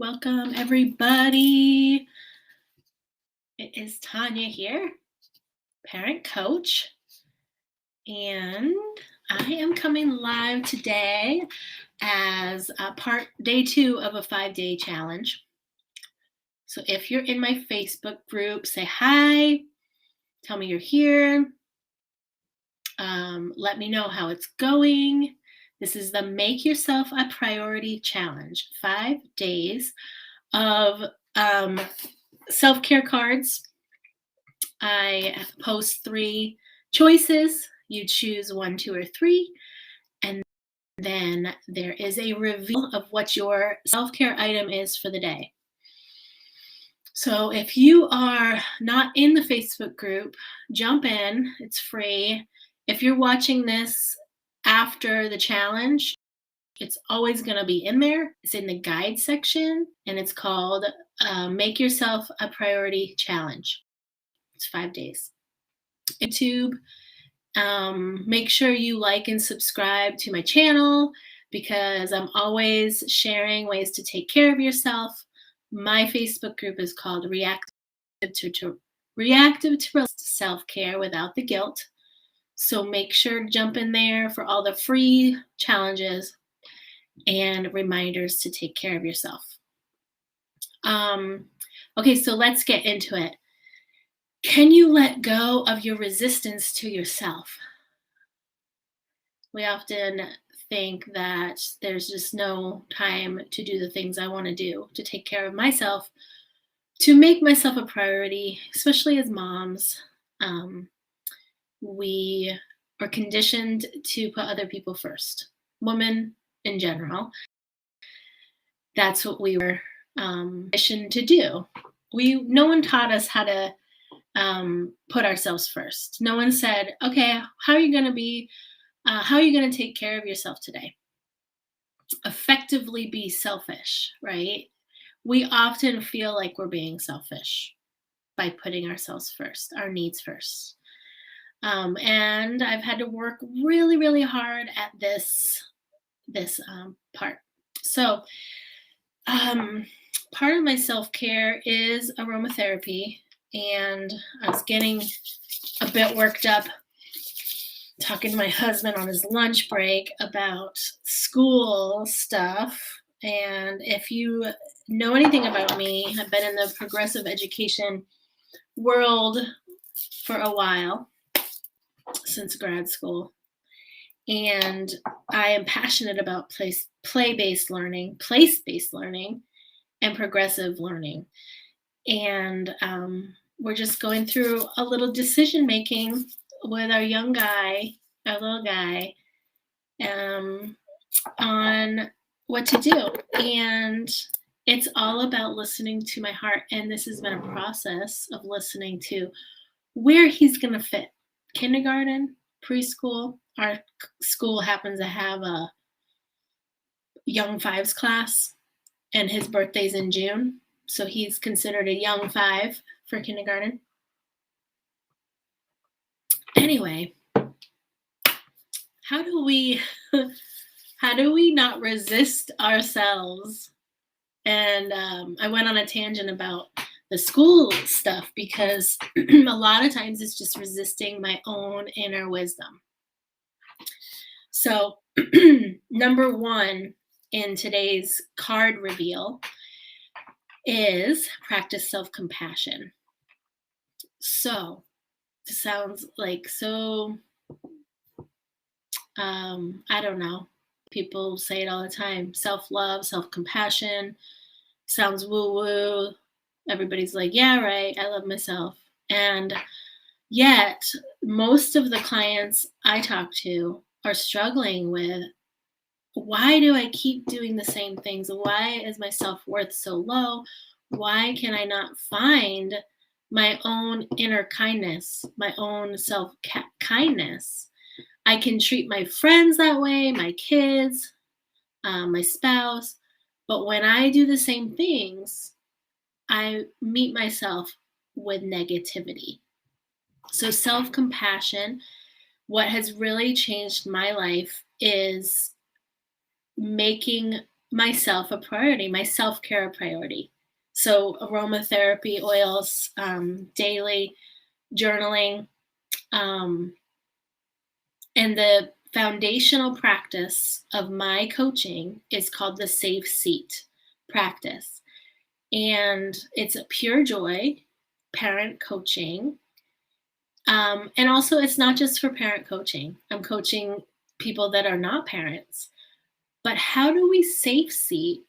Welcome, everybody. It is Tanya here, parent coach, and I am coming live today as day 2 of a 5-day challenge. So if you're in my Facebook group, say hi, tell me you're here, let me know how it's going. This is the Make Yourself a Priority Challenge, 5 days of self-care cards. I post 3 choices. You choose 1, 2, or 3. And then there is a reveal of what your self-care item is for the day. So if you are not in the Facebook group, jump in. It's free. If you're watching this after the challenge, it's always going to be in there. It's in the guide section, and it's called Make Yourself a Priority Challenge. It's 5 days. YouTube, make sure you like and subscribe to my channel because I'm always sharing ways to take care of yourself. My Facebook group is called Reactive to Self-Care Without the Guilt. So make sure to jump in there for all the free challenges and reminders to take care of yourself. Okay, so let's get into it. Can you let go of your resistance to yourself? We often think that there's just no time to do the things I want to do, to take care of myself, to make myself a priority, especially as moms. We are conditioned to put other people first, women in general. That's what we were conditioned to do. No one taught us how to put ourselves first. No one said, okay, how are you going to take care of yourself today? Effectively be selfish, right? We often feel like we're being selfish by putting ourselves first, our needs first. And I've had to work really, really hard at this part. So part of my self-care is aromatherapy, and I was getting a bit worked up talking to my husband on his lunch break about school stuff. And if you know anything about me, I've been in the progressive education world for a while, since grad school. And I am passionate about place-based learning, and progressive learning. And we're just going through a little decision making with our little guy, on what to do. And it's all about listening to my heart. And this has been a process of listening to where he's going to fit. Kindergarten, preschool. Our school happens to have a young fives class, and his birthday's in June. So he's considered a young 5 for kindergarten. Anyway, how do we not resist ourselves? And I went on a tangent about the school stuff because a lot of times it's just resisting my own inner wisdom. So number 1 in today's card reveal is practice self-compassion. So it sounds like I don't know. People say it all the time. Self-love, self-compassion. Sounds woo-woo. Everybody's like, yeah, right. I love myself. And yet, most of the clients I talk to are struggling with, why do I keep doing the same things? Why is my self-worth so low? Why can I not find my own inner kindness, my own self-kindness? I can treat my friends that way, my kids, my spouse, but when I do the same things, I meet myself with negativity. So self-compassion, what has really changed my life is making myself a priority, my self-care a priority. So aromatherapy oils, daily journaling, um, and the foundational practice of my coaching is called the Safe Seat practice. And it's a pure joy parent coaching. And also, it's not just for parent coaching. I'm coaching people that are not parents. But how do we safe seat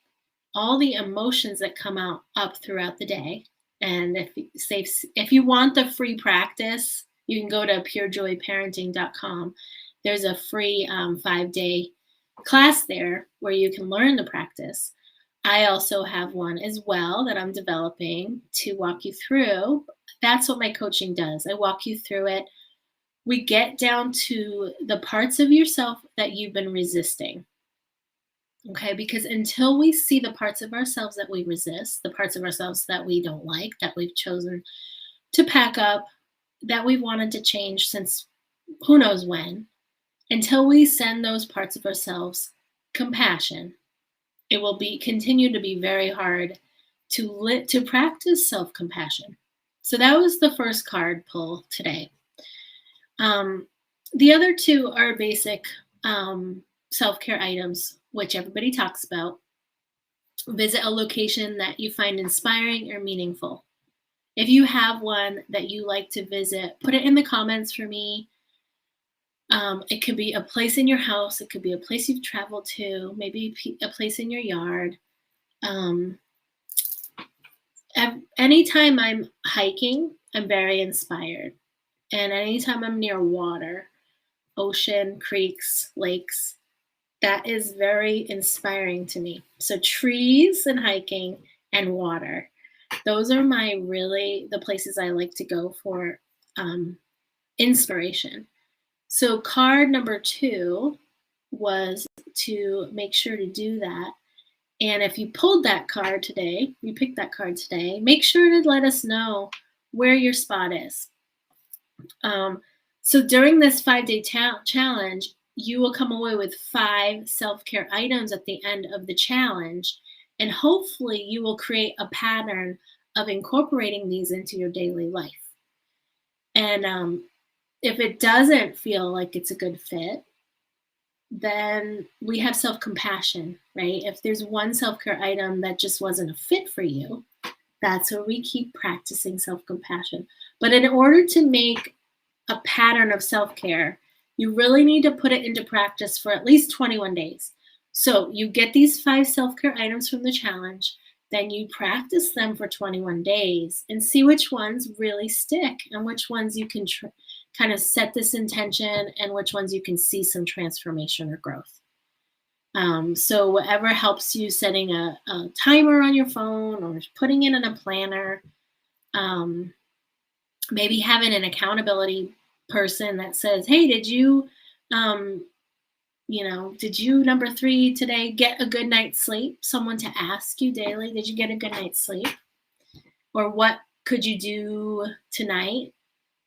all the emotions that come out up throughout the day? And if you want the free practice, you can go to purejoyparenting.com. There's a free 5-day class there where you can learn the practice. I also have one as well that I'm developing to walk you through. That's what my coaching does. I walk you through it. We get down to the parts of yourself that you've been resisting. Okay, because until we see the parts of ourselves that we resist, the parts of ourselves that we don't like, that we've chosen to pack up, that we've wanted to change since who knows when, until we send those parts of ourselves compassion, it will continue to be very hard to practice self-compassion. So that was the first card pull today. The other two are basic self-care items, which everybody talks about. Visit a location that you find inspiring or meaningful. If you have one that you like to visit, put it in the comments for me. It could be a place in your house. It could be a place you've traveled to, maybe a place in your yard. Anytime I'm hiking, I'm very inspired. And anytime I'm near water, ocean, creeks, lakes, that is very inspiring to me. So trees and hiking and water, those are the places I like to go for inspiration. So card number 2 was to make sure to do that. And if you pulled that card today, you picked that card today, make sure to let us know where your spot is. So during this 5-day challenge, you will come away with 5 self-care items at the end of the challenge. And hopefully you will create a pattern of incorporating these into your daily life. And if it doesn't feel like it's a good fit, then we have self-compassion, right? If there's one self-care item that just wasn't a fit for you, that's where we keep practicing self-compassion. But in order to make a pattern of self-care, you really need to put it into practice for at least 21 days. So you get these 5 self-care items from the challenge, then you practice them for 21 days and see which ones really stick and which ones you can kind of set this intention and which ones you can see some transformation or growth. So whatever helps you, setting a timer on your phone or putting it in a planner, maybe having an accountability person that says, hey, did you number 3 today get a good night's sleep? Someone to ask you daily, did you get a good night's sleep? Or what could you do tonight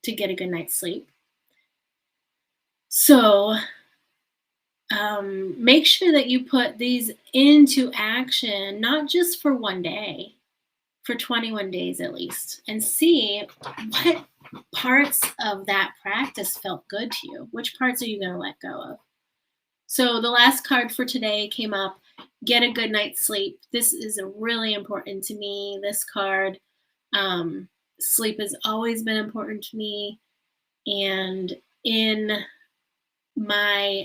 to get a good night's sleep? So make sure that you put these into action, not just for one day, for 21 days at least, and see what parts of that practice felt good to you. Which parts are you going to let go of? So the last card for today came up, get a good night's sleep. This is really important to me, this card. Sleep has always been important to me. And in my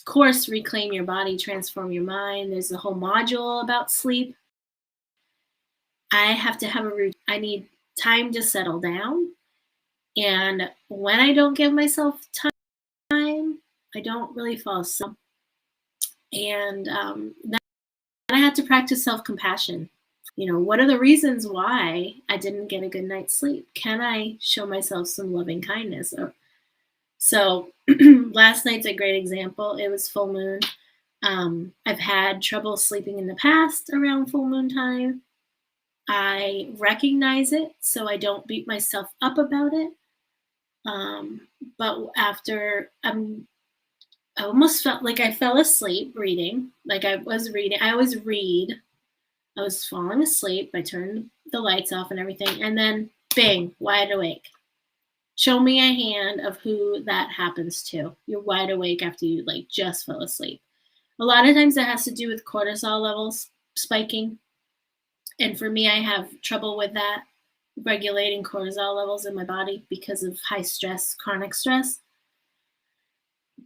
course, Reclaim Your Body, Transform Your Mind, there's a whole module about sleep. I have to have I need time to settle down. And when I don't give myself time, I don't really fall asleep. And then I had to practice self-compassion. What are the reasons why I didn't get a good night's sleep? Can I show myself some loving kindness? So last night's a great example. It was full moon. I've had trouble sleeping in the past around full moon time. I recognize it, so I don't beat myself up about it. But after I almost felt like I fell asleep reading. Like I was reading. I always read. I was falling asleep. I turned the lights off and everything. And then bang, wide awake. Show me a hand of who that happens to. You're wide awake after you like just fell asleep. A lot of times it has to do with cortisol levels spiking. And for me, I have trouble with that, regulating cortisol levels in my body because of high stress, chronic stress.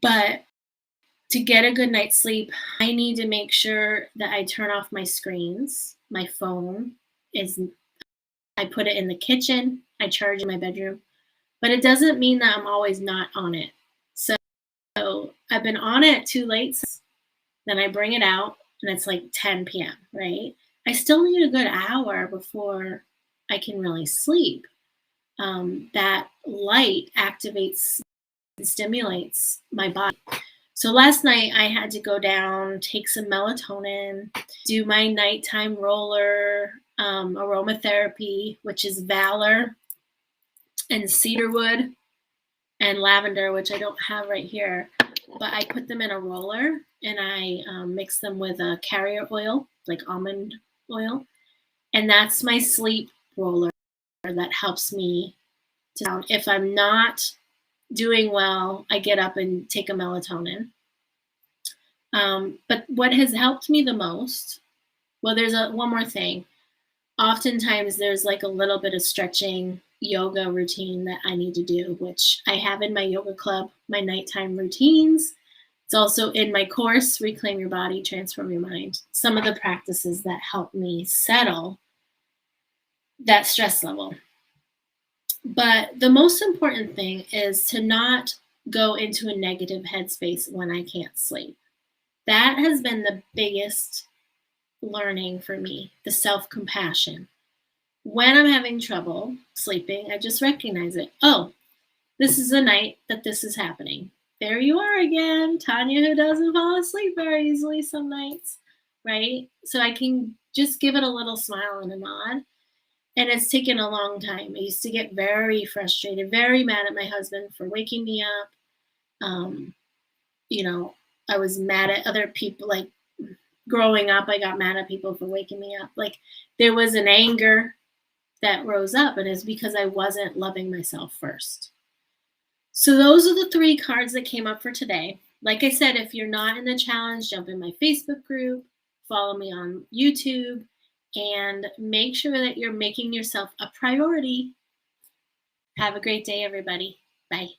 But to get a good night's sleep, I need to make sure that I turn off my screens. My phone is, I put it in the kitchen, I charge in my bedroom, but it doesn't mean that I'm always not on it. So I've been on it too late, then I bring it out and it's like 10 p.m., right? I still need a good hour before I can really sleep. That light activates and stimulates my body. So last night I had to go down, take some melatonin, do my nighttime roller aromatherapy, which is Valor and cedarwood and lavender, which I don't have right here. But I put them in a roller and I mix them with a carrier oil, like almond oil. And that's my sleep roller that helps me to down. If I'm not doing well, I get up and take a melatonin. But what has helped me the most, well, there's one more thing. Oftentimes there's like a little bit of stretching yoga routine that I need to do, which I have in my yoga club, my nighttime routines. It's also in my course, Reclaim Your Body, Transform Your Mind. Some of the practices that help me settle that stress level. But the most important thing is to not go into a negative headspace when I can't sleep. That has been the biggest learning for me, the self-compassion. When I'm having trouble sleeping, I just recognize it. Oh, this is the night that this is happening. There you are again, Tanya, who doesn't fall asleep very easily some nights, right? So I can just give it a little smile and a nod. And it's taken a long time. I used to get very frustrated, very mad at my husband for waking me up. You know, I was mad at other people. Like growing up, I got mad at people for waking me up. Like there was an anger that rose up, and it's because I wasn't loving myself first. So those are the 3 cards that came up for today. Like I said, if you're not in the challenge, jump in my Facebook group, follow me on YouTube, and make sure that you're making yourself a priority. Have a great day, everybody. Bye.